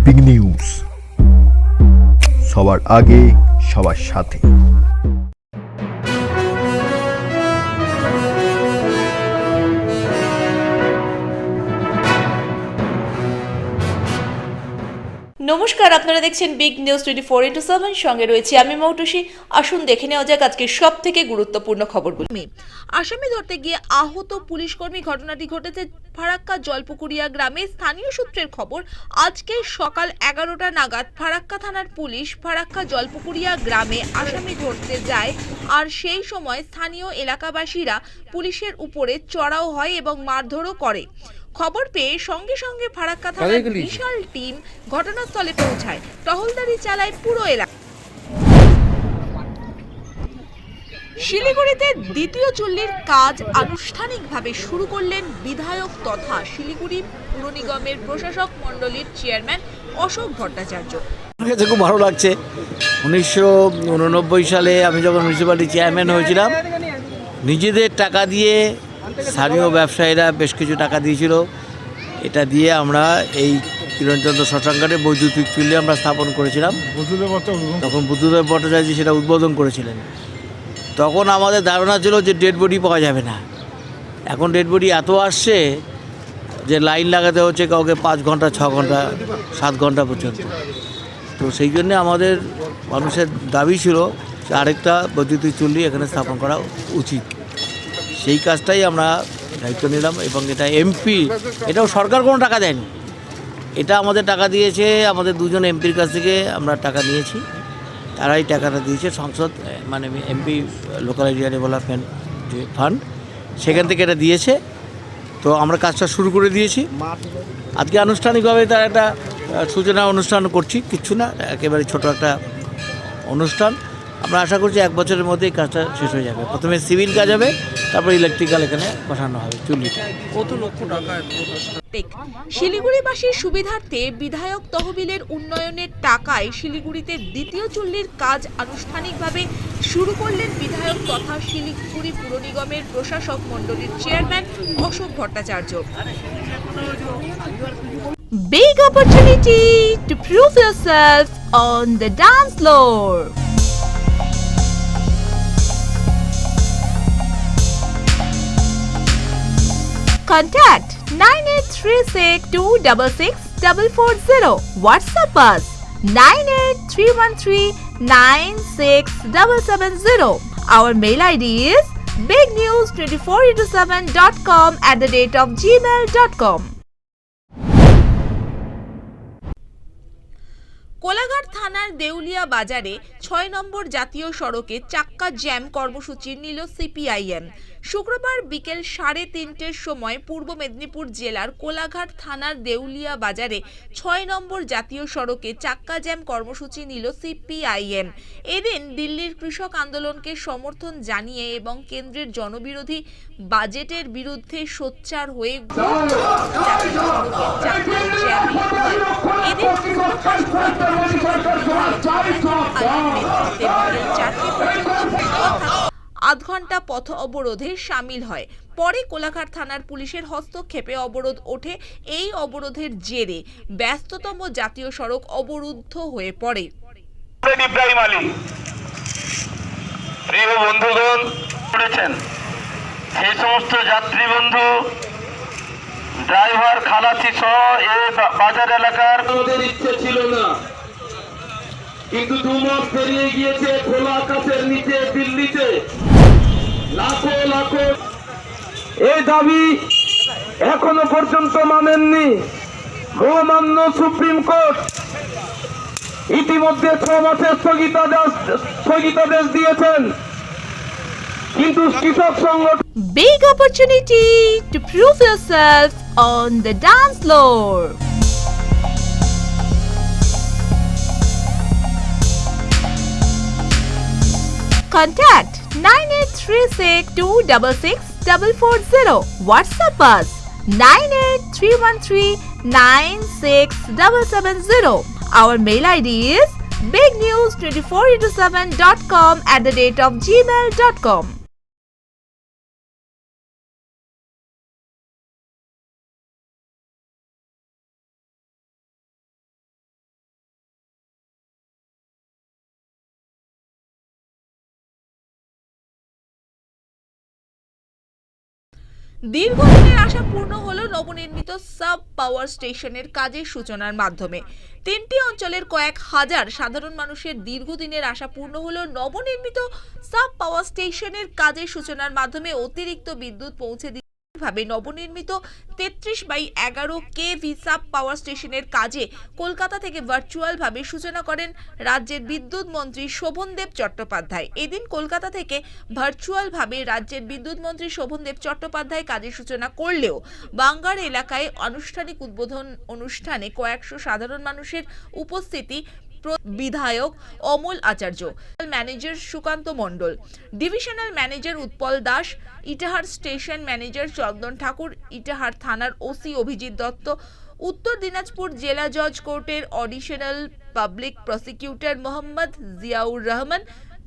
Big news, সবার আগে সবার সাথে। নমস্কার, আপনারা দেখছেন বিগ নিউজ 24x7, সঙ্গে রয়েছে আমি মৌটুসী। আসুন দেখে নেওয়া যাক আজকের সব থেকে গুরুত্বপূর্ণ খবরগুলি। আসামি ধরতে গিয়ে আহত পুলিশ কর্মী, ঘটনাটি ঘটেছে ফারাক্কা জলপুকুরিয়া গ্রামে। স্থানীয় সূত্রের খবর, আজকে সকাল 11টা নাগাদ ফারাক্কা থানার পুলিশ ফারাক্কা জলপুকুরিয়া গ্রামে আসামি ধরতে যায়, আর সেই সময় স্থানীয় এলাকাবাসীরা পুলিশের উপরে চড়াও হয় এবং মারধরও করে। খবর পেয়ে সঙ্গে সঙ্গে ফারাক্কা থানার বিশাল টিম ঘটনাস্থলে পৌঁছায়, টহলদারি চালায় পুরো এলাকা। শিলিগুড়িতে দ্বিতীয় চুল্লির কাজ আনুষ্ঠানিকভাবে শুরু করলেন বিধায়ক তথা শিলিগুড়ি পুর নিগমের প্রশাসক মণ্ডলীর চেয়ারম্যান অশোক ভট্টাচার্য। আমার কাছে খুব ভালো লাগছে। 1989 সালে আমি যখন মিউনিসিপ্যালিটি চেয়ারম্যান হয়েছিলাম, নিজেদের টাকা দিয়ে স্থানীয় ব্যবসায়ীরা বেশ কিছু টাকা দিয়েছিল। এটা দিয়ে আমরা এই কিরণচন্দ্র শ্মশানঘাটে বৈদ্যুতিক চুল্লি আমরা স্থাপন করেছিলাম। তখন বুদ্ধদেব ভট্টাচার্য সেটা উদ্বোধন করেছিলেন। তখন আমাদের ধারণা ছিল যে ডেড বডি পাওয়া যাবে না। এখন ডেড বডি এত আসছে যে লাইন লাগাতে হচ্ছে কাউকে 5 ঘন্টা, 6 ঘন্টা, 7 ঘন্টা পর্যন্ত। তো সেই জন্যে আমাদের মানুষের দাবি ছিল যে আরেকটা বৈদ্যুতিক চুল্লি এখানে স্থাপন করা উচিত। সেই কাজটাই আমরা দায়িত্ব নিলাম এবং এটা এমপি, এটাও সরকার কোনো টাকা দেয়নি, এটা আমাদের টাকা দিয়েছে। আমাদের দুজন এমপির কাছ থেকে আমরা টাকা নিয়েছি, তারাই টাকাটা দিয়েছে। সংসদ মানে এমপি লোকাল এরিয়া ডেভেলপমেন্ট যে ফান্ড, সেখান থেকে এটা দিয়েছে। তো আমরা কাজটা শুরু করে দিয়েছি। আজকে আনুষ্ঠানিকভাবে তার একটা সূচনা অনুষ্ঠান করছি, কিচ্ছু না, একেবারে ছোট একটা অনুষ্ঠান। আমরা আশা করছি 1 বছরের মধ্যেই কাজটা শেষ হয়ে যাবে। প্রথমে সিভিল কাজ হবে, তারপর ইলেকট্রিক্যাল এখানে বসানো হবে চুল্লিটা। কত লক্ষ টাকা? শিলিগুড়িবাসীর সুবিধার্থে বিধায়ক তহবিলের উন্নয়নের টাকায় শিলিগুড়িতে দ্বিতীয় চুল্লির কাজ আনুষ্ঠানিকভাবে শুরু করলেন বিধায়ক তথা শিলিগুড়ি পুর নিগমের প্রশাসক মণ্ডলীর chairman Ashok Bhattacharya. Big opportunity to prove yourself on the dance floor. Contact 9836266440. WhatsApp us 9831396770. Our mail ID is bignews24x7.com@gmail.com. Kolaghat থানার দেউলিয়া বাজারে 6 নম্বর জাতীয় সড়কে চাক্কা জ্যাম কর্মসূচি নিল সিপিআইএম। শুক্রবার বিকেল 3:30টার সময় পূর্ব মেদিনীপুর জেলার কোলাঘাট থানার দেউলিয়া বাজারে 6 নম্বর জাতীয় সড়কে চাক্কা জ্যাম কর্মসূচি নিল সিপিআইএম। এদিন দিল্লির কৃষক আন্দোলনকে সমর্থন জানিয়ে এবং কেন্দ্রের জনবিরোধী বাজেটের বিরুদ্ধে সোচ্চার হয়ে এদিন আধ ঘন্টা পথ অবরোধে সামিল হয়। পরে কোলাঘাট থানার পুলিশের হস্তক্ষেপে অবরোধ ওঠে। এই অবরোধের জেরে ব্যস্ততম জাতীয় সড়ক অবরুদ্ধ হয়ে পড়ে। ইব্রাহিম আলী, প্রিয় বন্ধুগণ, করেছেন সেই সমস্ত যাত্রী বন্ধু, ড্রাইভার, খালাসি সহ এই বাজার এলাকার ওদের ইচ্ছে ছিল না, কিন্তু 2 মাস পেরিয়ে গিয়েছে। খোলা আকাশের নিচে দিল্লিতে লাখো লাখো এই দাবি এখনো পর্যন্ত মানেননি মহামান্য সুপ্রিম কোর্ট। ইতিমধ্যে 6 মাসের স্থগিতাদেশ দিয়েছেন, কিন্তু কৃষক সংগঠন Big opportunity to prove yourself on the dance floor. Contact 9836266440. WhatsApp us 9831396770. Our mail ID is bignews24x7.com@gmail.com. দীর্ঘদিনের আশা পূর্ণ হলো নবনির্মিত সাব পাওয়ার স্টেশনের কাজের সূচনার মাধ্যমে। 3টি অঞ্চলের কয়েক হাজার সাধারণ মানুষের দীর্ঘদিনের আশা পূর্ণ হলো নবনির্মিত সাব পাওয়ার স্টেশনের কাজের সূচনার মাধ্যমে। অতিরিক্ত বিদ্যুৎ পৌঁছে ভাবে নবনির্মিত 33/11 কেভি সাব পাওয়ার স্টেশনের কাজে কলকাতা থেকে ভার্চুয়াল ভাবে সূচনা করেন রাজ্যের বিদ্যুৎ মন্ত্রী শোভনদেব চট্টোপাধ্যায়। এদিন কলকাতা থেকে ভার্চুয়াল ভাবে রাজ্যের বিদ্যুৎ মন্ত্রী শোভনদেব চট্টোপাধ্যায় কাজের সূচনা করলেও বাঙ্গার এলাকায় আনুষ্ঠানিক উদ্বোধন অনুষ্ঠানে কয়েকশো সাধারণ মানুষের উপস্থিতি বিধায়ক Amal Acharya, manager Sukanta Mondal, divisional manager Utpal Das, Itahar station manager Chandan Thakur, Itahar থানার ওসি অভিজিৎ দত্ত, উত্তর দিনাজপুর জেলা জজ কোর্টের additional public prosecutor Mohammad Ziaur Rahman,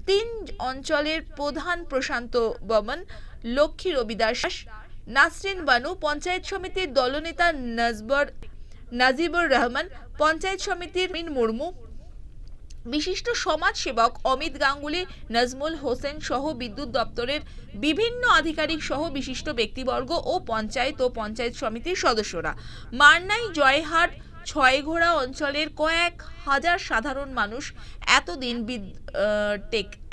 3 অঞ্চলের প্রধান প্রশান্ত বর্মন, লক্ষ্মী রবিদাস, নাসরিন বানু, পঞ্চায়েত সমিতির দলনেতা নাজিবুর রহমান, পঞ্চায়েত সমিতির মিন মুর্মু, বিশিষ্ট সমাজ সেবক অমিত গাঙ্গুলি, নাজমুল হোসেন সহ বিদ্যুৎ দপ্তরের বিভিন্ন আধিকারিক সহ বিশিষ্ট ব্যক্তিবর্গ ও পঞ্চায়েত সমিতির সদস্যরা। মারনাই, জয়হাট, ছয়ঘোড়া অঞ্চলের কয়েক হাজার সাধারণ মানুষ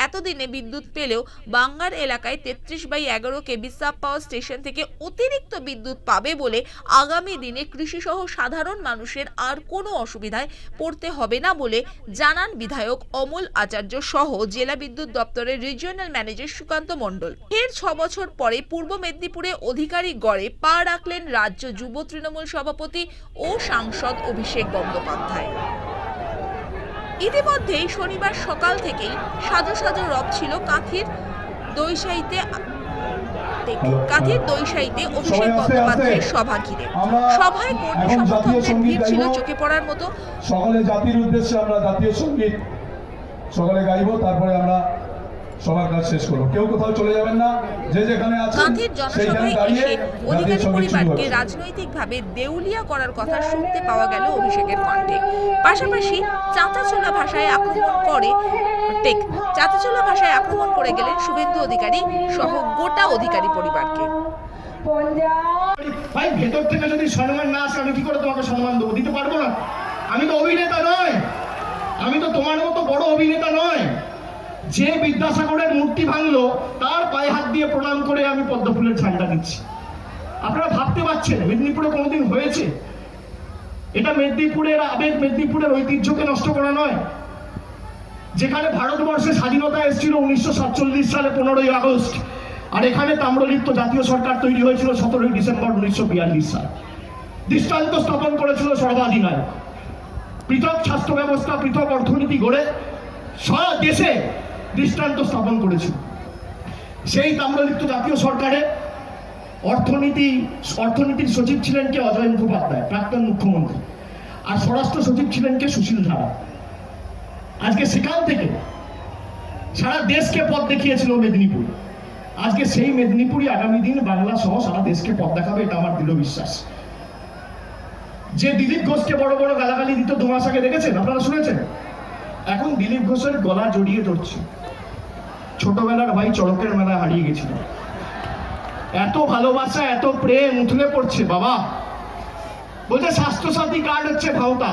এতদিনে বিদ্যুৎ পেলেও বাঙ্গার এলাকায় 33/11 কেভি সাব পাওয়ার স্টেশন থেকে অতিরিক্ত বিদ্যুৎ পাবে বলে আগামী দিনে কৃষি সহ সাধারণ মানুষের আর কোনো অসুবিধায় পড়তে হবে না বলে জানান বিধায়ক অমল আচার্য সহ জেলা বিদ্যুৎ দপ্তরের রিজিওনাল ম্যানেজার সুকান্ত মণ্ডল। এর 6 বছর পরে পূর্ব মেদিনীপুরে অধিকারী গড়ে পা রাখলেন রাজ্য যুব তৃণমূল সভাপতি ও সাংসদ অভিষেক বন্দ্যোপাধ্যায়। ইতিমধ্যেই শনিবার সকাল থেকেই সাজো সাজো রব ছিল কাঁথির দইসাইতে অভিষেক বন্দ্যোপাধ্যায়ের সভা ঘিরে। সভায় কর্মী সমর্থকদের ভিড় ছিল চোখে পড়ার মতো। সকালে জাতির উদ্দেশ্যে আমরা জাতীয় সঙ্গীত সকালে গাইবো, তারপরে আমরা সবার কাজ শেষ করবো। কেউ কোথাও চলে যাবেন না, যে যেখানে আছেন গান্ধীর জনসভায় এসে অধিকারী পরিবারকে রাজনৈতিকভাবে দেউলিয়া করার কথা শুনতে পাওয়া গেল অভিষেকের কণ্ঠে। পাশাপাশি চাঁচাছোলা ভাষায় আক্রমণ করে গেলেন শুভেন্দু অধিকারী সহ গোটা অধিকারী পরিবারকে। ভাই, ভেতর থেকে যদি সম্মান না আসে আমি কি করে তোমাকে সম্মান দেবো? দিতে পারবো না। আমি তো অভিনেতা নয়, আমি তো তোমার মতো বড় অভিনেতা নয়। যে বিদ্যাসাগরের মূর্তি ভাঙলো তার পায়ে হাত দিয়ে প্রণাম করে আমি পদ্মফুলের ঝান্ডা দিচ্ছি। আপনারা ভাবতে পারছেন মেদিনীপুরে কোনোদিন হয়েছে? এটা মেদিনীপুরের আবেগ, মেদিনীপুরের ঐতিহ্যকে নষ্ট করা নয়। যেখানে ভারতবর্ষে স্বাধীনতা এসেছিল 1947 সালে 15ই আগস্ট, আর এখানে তাম্রলিপ্ত জাতীয় সরকার তৈরি হয়েছিল 17ই ডিসেম্বর 1942 সালে। দৃষ্টান্ত স্থাপন করেছিল সর্বাধিনায়ক। পৃথক স্বাস্থ্য ব্যবস্থা, পৃথক অর্থনীতি গড়ে সারা দেশে দৃষ্টান্ত স্থাপন করেছিল। সেই তাম্রলিপ্ত জাতীয় সরকারে অর্থনীতির সচিব ছিলেন কে? অজয় মুখোপাধ্যায়, প্রাক্তন মুখ্যমন্ত্রী। আর স্বরাষ্ট্র সচিব ছিলেন কে? সুশীল ধারা। আজকে সেখান থেকে সারা দেশকে পথ দেখিয়েছিল মেদিনীপুর। আজকে সেই মেদিনীপুরই আগামী দিন বাংলা সহ সারা দেশকে পথ দেখাবে, এটা আমার দৃঢ় বিশ্বাস। যে দিলীপ ঘোষকে বড় বড় গালাগালি দিত 2 মাস আগে, দেখেছেন? আপনারা শুনেছেন? এখন দিলীপ ঘোষের গলা জড়িয়ে ধরছে। ছোটবেলার ভাই চড়কের মেলায় হারিয়ে গেছিল। এত ভালোবাসা, এত প্রেম উথলে পড়ছে। বাবা বলছে স্বাস্থ্যসাথী কার্ড হচ্ছে ভাওতা।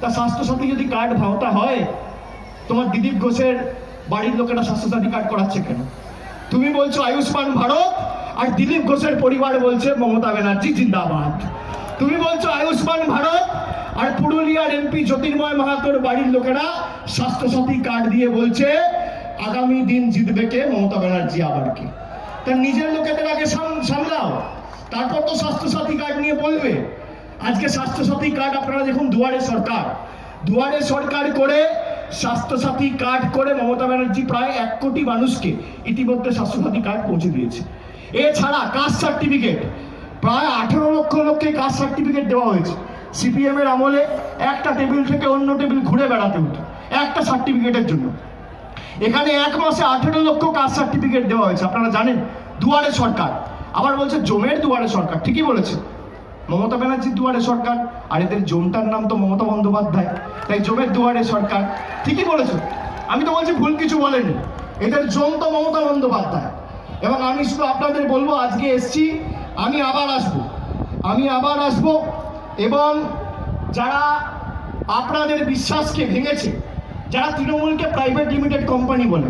তা স্বাস্থ্যসাথী যদি কার্ড ভাওতা হয়, তোমার দিলীপ ঘোষের বাড়ির লোকেরা স্বাস্থ্যসাথী কার্ড করাচ্ছে কেন? তুমি বলছো আয়ুষ্মান ভারত, আর দিলীপ ঘোষের পরিবার বলছে মমতা ব্যানার্জি জিন্দাবাদ। তুমি বলছো আয়ুষ্মান ভারত, আর পুরুলিয়ার এমপি জ্যোতির্ময় মাহাতোর বাড়ির লোকেরা স্বাস্থ্যসাথী কার্ড দিয়ে বলছে আগামী দিন জিতবে কে? মমতা ব্যানার্জি আবার কে? তার নিজের লোকেদের আগে সামলাও, তারপর তো স্বাস্থ্যসাথী কার্ড নিয়ে বলবে। আজকে স্বাস্থ্যসাথী কার্ড আপনারা দেখুন, দুয়ারে সরকার করে স্বাস্থ্যসাথী কার্ড করে মমতা ব্যানার্জি প্রায় 1 কোটি মানুষকে ইতিমধ্যে স্বাস্থ্যসাথী কার্ড পৌঁছে দিয়েছে। এছাড়া কাস্ট সার্টিফিকেট প্রায় 18 লক্ষ লোককে কাস্ট সার্টিফিকেট দেওয়া হয়েছে। সিপিএম এর আমলে একটা টেবিল থেকে অন্য টেবিল ঘুরে বেড়াতে হতো একটা সার্টিফিকেটের জন্য। এখানে 1 মাসে 18 লক্ষ কাস্ট সার্টিফিকেট দেওয়া হয়েছে। আপনারা জানেন? দুয়ারে সরকার। আবার বলছে জমের দুয়ারে সরকার। ঠিকই বলেছে, মমতা ব্যানার্জির দুয়ারে সরকার, আর এদের জমটার নাম তো মমতা বন্দ্যোপাধ্যায়, তাই জমের দুয়ারে সরকার। ঠিকই বলেছো, আমি তো বলছি ভুল কিছু বলেনি। এদের জম তো মমতা বন্দ্যোপাধ্যায়। এবং আমি শুধু আপনাদের বলবো, আজকে এসছি আমি আবার আসব এবং যারা আপনাদের বিশ্বাসকে ভেঙেছে, যারা তৃণমূলকে প্রাইভেট লিমিটেড কোম্পানি বলে,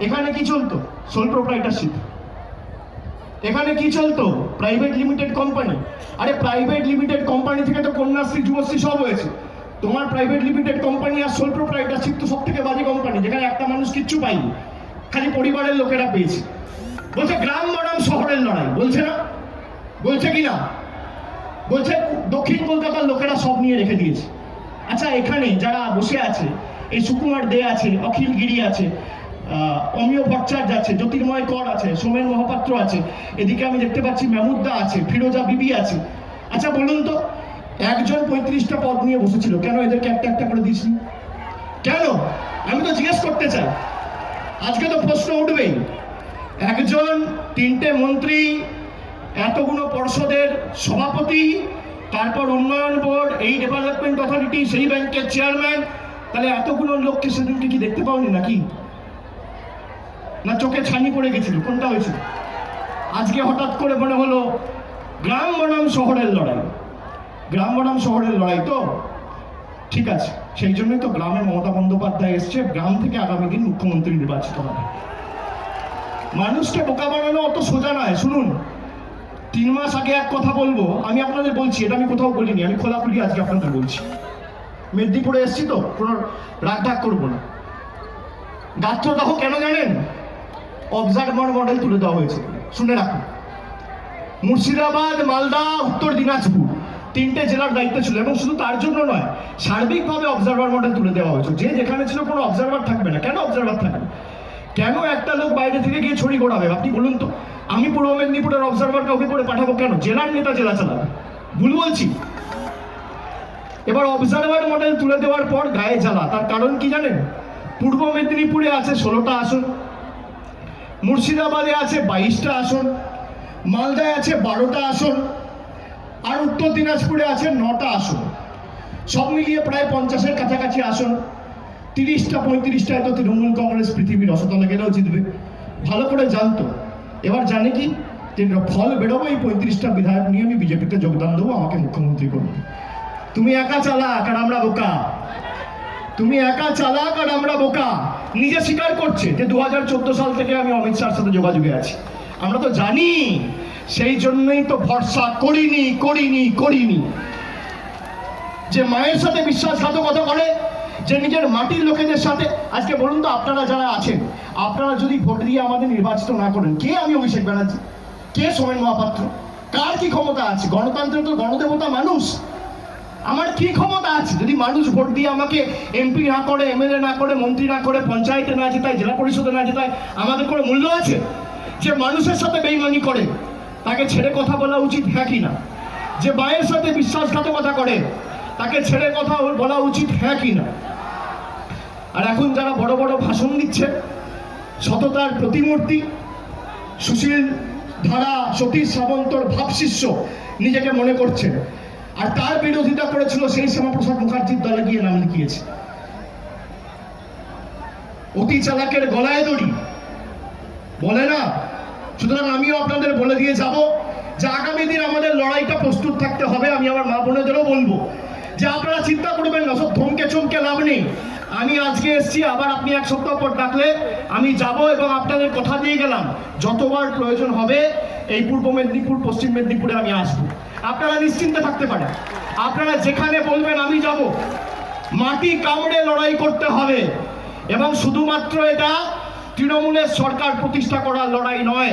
এখানে কি চলতো? সোল প্রোপ্রাইটারশিপ। এখানে কি চলতো? Private limited company. আরে প্রাইভেট লিমিটেড কোম্পানি থেকে তো কন্যাশ্রী, যুবশ্রী সব হয়েছে। তোমার প্রাইভেট লিমিটেড কোম্পানি আর সোল প্রোপ্রাইটারশিপ তো সব থেকে বাজে কোম্পানি, যেখানে একটা মানুষ কিচ্ছু পায়নি, খালি পরিবারের লোকেরা পেয়েছে। বলছে গ্রাম বনাম শহরের লড়াই, বলছে না? বলছে কি না? বলছে দক্ষিণ কলকাতার লোকেরা সব নিয়ে রেখে দিয়েছে। আচ্ছা, এখানে যারা বসে আছে, এই সুকুমার দে আছে, অখিল গিরি আছে, অমিয় ভট্টাচার্য আছে, জ্যোতির্ময় কর আছে, সোমেন মহাপাত্র আছে, এদিকে আমি দেখতে পাচ্ছি মেহমুদ্দা আছে, ফিরোজা বিবি আছে। আচ্ছা বলুন তো, একজন 35টা পদ নিয়ে বসেছিল, কেন এদেরকে একটা একটা করে দিয়েছি? কেন? আমি তো জিজ্ঞেস করতে চাই। আজকে তো প্রশ্ন উঠবেই। একজন 3টে মন্ত্রী, এতগুলো পর্ষদের সভাপতি, তারপর উন্নয়ন বোর্ড, এই ডেভেলপমেন্ট অথরিটি, সেই ব্যাংকের চেয়ারম্যান, তাহলে এতগুলো লোককে সেদিনকে কি দেখতে পাওনি নাকি? না চোখে ছানি পড়ে গেছিল? কোনটা হয়েছিল? আজকে হঠাৎ করে মনে হলো গ্রাম বনাম শহরের লড়াই। গ্রাম বনাম শহরের লড়াই তো ঠিক আছে, সেই জন্যই তো গ্রামে মমতা বন্দ্যোপাধ্যায় এসছে, গ্রাম থেকে আগামী দিন মুখ্যমন্ত্রী নির্বাচিত হবে। মানুষকে বোকা বানানো অত সোজা নয়। শুনুন, 3 মাস আগে এক কথা বলবো, আমি আপনাদের বলছি, এটা আমি কোথাও বলিনি, আমি খোলাখুলি আজকে আপনাদের বলছি। মেদিনীপুরে এসছি তো, কোনো রাগঢাক করবো না। গাত্রদাহ কেন জানেন? অবজারভার মডেল তুলে দেওয়া হয়েছে, শুনে রাখুন। মুর্শিদাবাদ, মালদা, উত্তর দিনাজপুর 3টে জেলার দায়িত্ব ছিল, এবং শুধু তার জন্য নয়, সার্বিকভাবে অবজারভার মডেল তুলে দেওয়া হয়েছে। যে যেখানে ছিল কোনো অবজারভার থাকবে না। কেন অবজারভার থাকবে? কেন একটা লোক বাইরে থেকে গিয়ে ছড়ি ঘোরাবে? আপনি বলুন তো। আমি পূর্ব মেদিনীপুরের অবজারভার কাউকে করে পাঠাবো কেন? জেলার নেতা জেলা চালাবে। ভুল বলছি? এবার অবজারভার মডেল তুলে দেওয়ার পর গায়ে জ্বালা। তার কারণ কি জানেন? পূর্ব মেদিনীপুরে আছে 16টা আসন, মুর্শিদাবাদে আছে 22টা আসন, মালদায় আছে 12টা আসন, আর উত্তর দিনাজপুরে আছে 9টা আসন। সব মিলিয়ে প্রায় 50-এর কাছাকাছি আসন। 30টা 35টায় তো তৃণমূল কংগ্রেস পৃথিবীর রসতলে গেলেও জিতবে, ভালো করে জানতো। এবার জানে কি, যে ফল বেরোবো, এই 35টা বিধায়ক নিয়ে আমি বিজেপিতে যোগদান দেবো, আমাকে মুখ্যমন্ত্রী করবে। তুমি একা চালাক আর আমরা বোকা। তুমি একা চালাক আর আমরা বোকা। নিজে স্বীকার করছে যে 2014 সাল থেকে আমি অমিত শাহর সাথে যোগাযোগে আছি। আমরা তো জানি, সেই জন্যই তো ভরসা করিনি। যে মায়ের সাথে বিশ্বাসঘাতকতা করে, যে নিজের মাটির লোকেদের সাথে। আজকে বলুন তো, আপনারা যারা আছেন, আপনারা যদি ভোট দিয়ে আমাদের নির্বাচিত না করেন, কে আমি অভিষেক ব্যানার্জি, কে সোমেন মহাপাত্র, কার কি ক্ষমতা আছে? গণতন্ত্রের তো গণদেবতা মানুষ। আমার কি ক্ষমতা আছে যদি মানুষ ভোট দিয়ে আমাকে এমপি না করে, এমএলএ না করে, মন্ত্রী না করে, পঞ্চায়েতে না জেতায়, জেলা পরিষদে না জেতায়? আমাদের কোনো মূল্য আছে? যে মানুষের সাথে বেইমানি করে, তাকে ছেড়ে কথা বলা উচিত, হ্যাঁ কি না? যে মায়ের সাথে বিশ্বাসঘাতকতা করে, তাকে ছেড়ে কথা বলা উচিত, হ্যাঁ কি না? আর এখন যারা বড় বড় ভাষণ দিচ্ছে, সততার প্রতিমূর্তি, সুশীল ধারা, সতীশ সামন্তর ভাবশিষ্য নিজেকে মনে করছে, আর তার বিরোধিতা করেছিল সেই শ্যামাপ্রসাদ মুখার্জির দলে গিয়ে নাম লিখিয়েছে। অতি চালাকের গলায় দড়ি বলে না। সুতরাং আমিও আপনাদের বলে দিয়ে যাব যে আগামী দিন আমাদের লড়াইটা প্রস্তুত থাকতে হবে। আমি আমার মা বোনেদেরও বলবো যে আপনারা চিন্তা করবেন না, সব ধমকে চমকে লাভ নেই। আমি আজকে এসছি, আবার আপনি 1 সপ্তাহ পর ডাকলে আমি যাব, এবং আপনাদের কথা দিয়ে গেলাম যতবার প্রয়োজন হবে এই পূর্ব মেদিনীপুর, পশ্চিম মেদিনীপুরে আমি আসবো। আপনারা নিশ্চিন্তে থাকতে পারেন। আপনারা যেখানে বলবেন আমি যাব। মাটি কামড়ে লড়াই করতে হবে, এবং শুধুমাত্র এটা তৃণমূলের সরকার প্রতিষ্ঠা করার লড়াই নয়,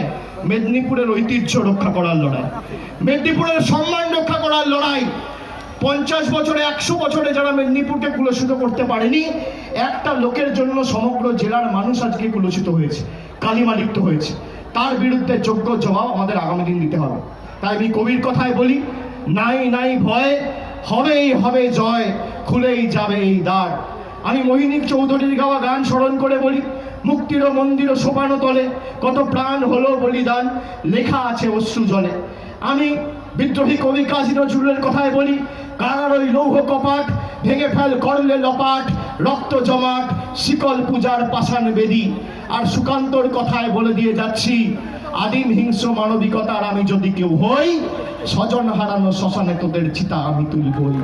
মেদিনীপুরের ঐতিহ্য রক্ষা করার লড়াই, মেদিনীপুরের সম্মান রক্ষা করার লড়াই। 50 বছরে, 100 বছরে যারা মেদিনীপুরকে কুলসিত করতে পারেনি, একটা লোকের জন্য সমগ্র জেলার মানুষ আজকে কুলসিত হয়েছে, কালিমালিপ্ত হয়েছে। তার বিরুদ্ধে যোগ্য জবাব আমাদের আগামী দিন দিতে হবে। তাই আমি কবির কথায় বলি, নাই ভয়, হবেই হবে জয়, খুলেই যাবে এই দ্বার। আমি মোহিনী চৌধুরীর গাওয়া গান স্মরণ করে বলি, মুক্তির মন্দির সোপানো তলে কত প্রাণ হলো বলিদান, লেখা আছে অশ্রু জলে। আমি বিদ্রোহী কবি কাজী নজরুলের কথায় বলি, কারার ওই লৌহ কপাট ভেঙে ফেল করলে লপাট, রক্ত জমাট শিকল পূজার পাষাণ বেদী। আর সুকান্তর কথায় বলে দিয়ে যাচ্ছি, আদিম হিংস্র মানবিকতার আমি যদি কেউ হই, স্বজন হারানো শ্মশানে তোদের চিতা আমি তুলবই।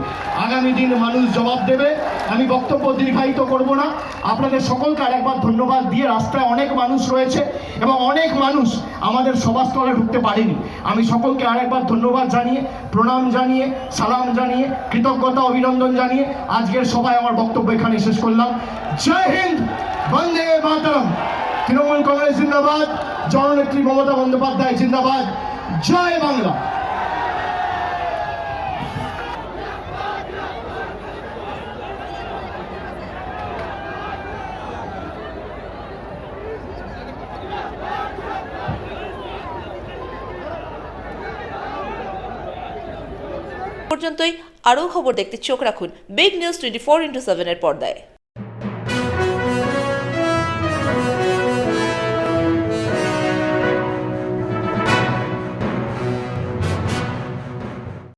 আগামী দিন মানুষ জবাব দেবে। আমি বক্তব্য দীর্ঘায়িত করব না। আপনাদের সকলকে আরেকবার ধন্যবাদ দিয়ে, রাস্তায় অনেক মানুষ রয়েছে এবং অনেক মানুষ আমাদের সভাস্থলে ঢুকতে পারেনি। আমি সকলকে আরেকবার ধন্যবাদ জানিয়ে, প্রণাম জানিয়ে, সালাম জানিয়ে, কৃতজ্ঞতা অভিনন্দন জানিয়ে আজকের সভায় আমার বক্তব্য এখানে শেষ করলাম। জয় হিন্দ, বন্দে মাতরম। তৃণমূল কংগ্রেস জিন্দাবাদ, জননেত্রী মমতা বন্দ্যোপাধ্যায় জিন্দাবাদ। জয় বাংলা। পর্যন্তই। আরও খবর দেখতে চোখ রাখুন বিগ নিউজ 24x7 এর পর্দায়।